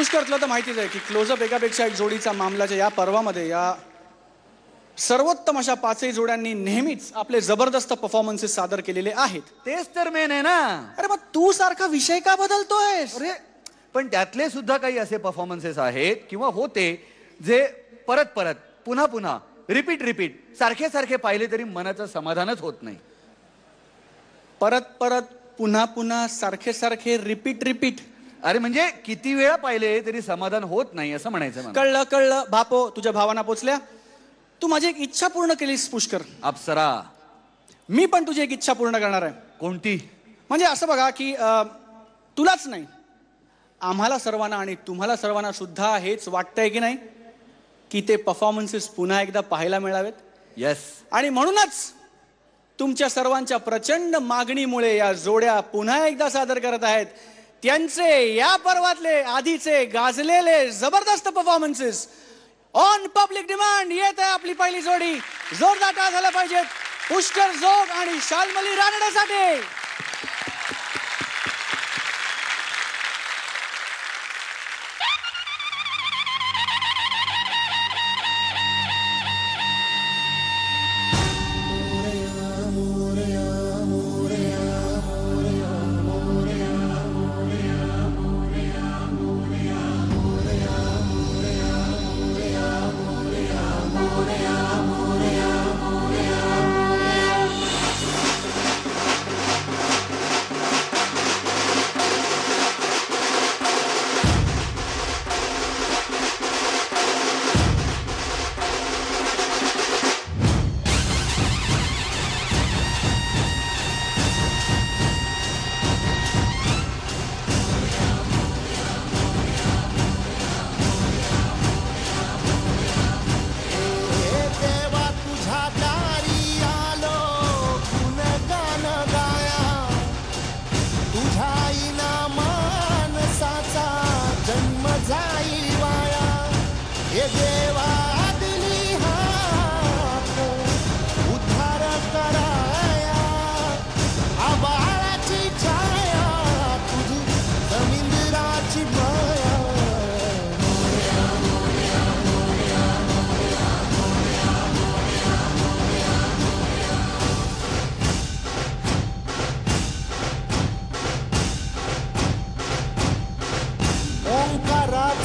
पुष्कर, तुला तर माहितीच आहे की क्लोजअप एकापेक्षा एक जोडीचा मामलाच्या या पर्वामध्ये या सर्वोत्तम अशा पाचही जोड्यांनी नेहमीच आपले जबरदस्त परफॉर्मन्सेस सादर केलेले आहेत. तेच तर मेन आहे ना. अरे मग तू सारखा विषय का बदलतोयस? अरे पण त्यातले सुद्धा काही असे परफॉर्मन्सेस आहेत किंवा होते जे परत परत पुन्हा पुन्हा रिपीट सारखे सारखे पाहिले तरी मनाचं समाधानच होत नाही. परत परत पुन्हा पुन्हा सारखे सारखे रिपीट. अरे म्हणजे किती वेळा पाहिले तरी समाधान होत नाही असं म्हणायचं मला. कळलं बापो, तुझ्या भावना पोचल्या. तू माझी एक इच्छा पूर्ण केलीस पुष्कर. अप्सरा, मी पण तुझी एक इच्छा पूर्ण करणार आहे. कोणती? म्हणजे असं बघा की तुलाच नाही, आम्हाला सर्वांना आणि तुम्हाला सर्वांना सुद्धा हेच वाटतंय की नाही की ते परफॉर्मन्सेस पुन्हा एकदा पाहायला मिळावेत. येस. आणि म्हणूनच तुमच्या सर्वांच्या प्रचंड मागणीमुळे या जोड्या पुन्हा एकदा सादर करत आहेत त्यांचे या पर्वातले आधीचे गाजलेले जबरदस्त परफॉर्मन्सेस. ऑन पब्लिक डिमांड येत आहे आपली पहिली जोडी. जोरदार टाळ झाला पाहिजे पुष्कर जोग आणि शाल्मली रानडेसाठी.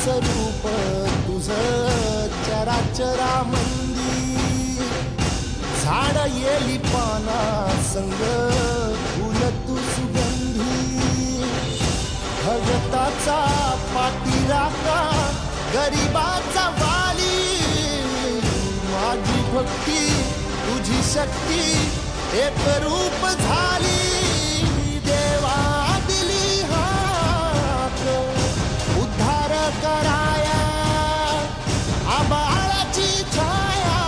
रूप तुझं चराचरामंदी झाड येली पाना संग फुल तू सुगंधी भगताचा पाठीराखा गरिबाचा वाली माझी भक्ती तुझी शक्ती एक रूप झाली देवा दिली हाक उद्धार कराया आबाळाची छाया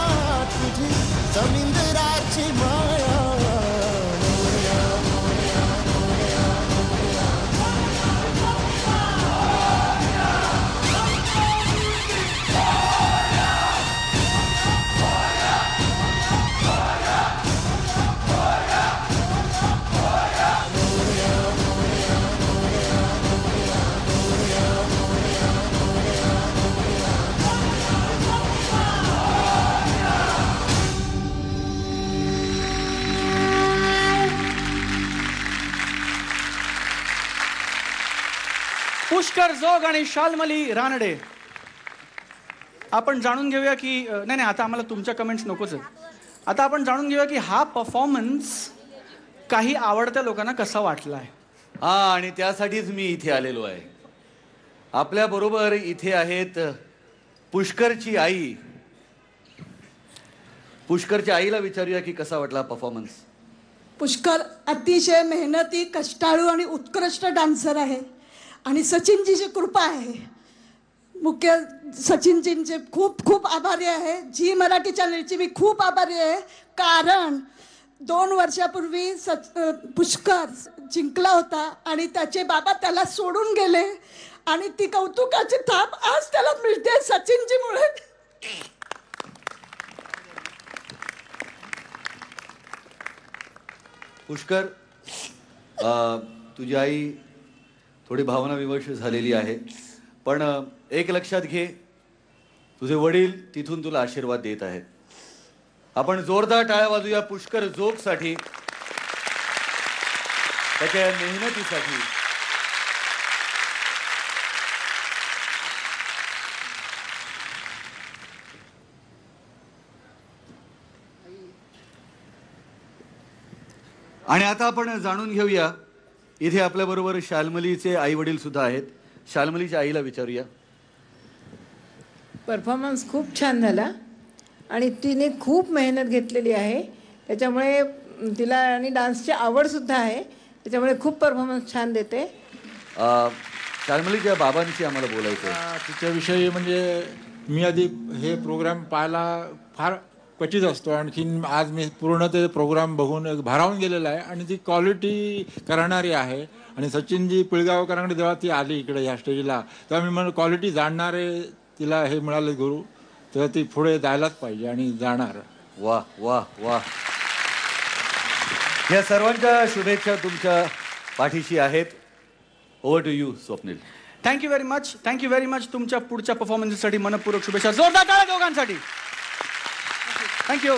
तुझी समिंदराची माया पुष्कर जोग आणि शाल्मली रानडे. आपण जाणून घेऊया की नाही आता आम्हाला तुमच्या कमेंट्स नकोच आहेत. आता आपण जाणून घेऊया की हा परफॉर्मन्स काही आवडत्या लोकांना कसा वाटला आहे. हा, आणि त्यासाठीच मी इथे आलेलो आहे. आपल्या बरोबर इथे आहेत पुष्करची आई. पुष्करच्या आईला विचारूया की कसा वाटला परफॉर्मन्स. पुष्कर अतिशय मेहनती, कष्टाळू आणि उत्कृष्ट डान्सर आहे आणि सचिनजीची कृपा आहे. मुख्य सचिनजींचे खूप खूप आभारी आहे. झी मराठी चॅनलची मी खूप आभारी आहे, कारण 2 वर्षापूर्वी पुष्कर जिंकला होता आणि त्याचे बाबा त्याला सोडून गेले आणि ती कौतुकाची थाप आज त्याला मिळते सचिनजीमुळे. पुष्कर, तुझी आई थोडी भावना विवश झालेली आहे, पण एक लक्षात घे, तुझे वडील तिथून तुला आशीर्वाद देत आहेत. आपण जोरदार टाळ्या वाजूया पुष्कर जोगसाठी, त्याच्या या मेहनतीसाठी. आणि आता आपण जाणून घेऊया, इथे आपल्याबरोबर शाल्मलीचे आई वडील सुद्धा आहेत. शाल्मलीच्या आईला विचारूया. परफॉर्मन्स खूप छान झाला आणि तिने खूप मेहनत घेतलेली आहे, त्याच्यामुळे तिला आणि डान्सची आवडसुद्धा आहे, त्याच्यामुळे खूप परफॉर्मन्स छान देते. शाल्मलीच्या बाबांशी आम्हाला बोलायचं आहे. तिच्याविषयी म्हणजे मी आधी हे प्रोग्राम पाहायला फार क्वचित असतो, आणखीन आज मी पूर्ण ते प्रोग्राम बघून एक भारावून गेलेला आहे. आणि ती क्वालिटी करणारी आहे. आणि सचिनजी पिळगावकरांकडे जेव्हा ती आली इकडे ह्या स्टेजला, तेव्हा मी म्हणून क्वालिटी जाणणारे तिला हे मिळाले गुरु, तेव्हा ती पुढे जायलाच पाहिजे आणि जाणार. वा वा वा. या सर्वांच्या शुभेच्छा तुमच्या पाठीशी आहेत. Over to you Swapnil. Thank you very much. तुमच्या पुढच्या परफॉर्मन्ससाठी मनपूर्वक शुभेच्छा. जोरदार टाळ्या दोघांसाठी. थँक्यू.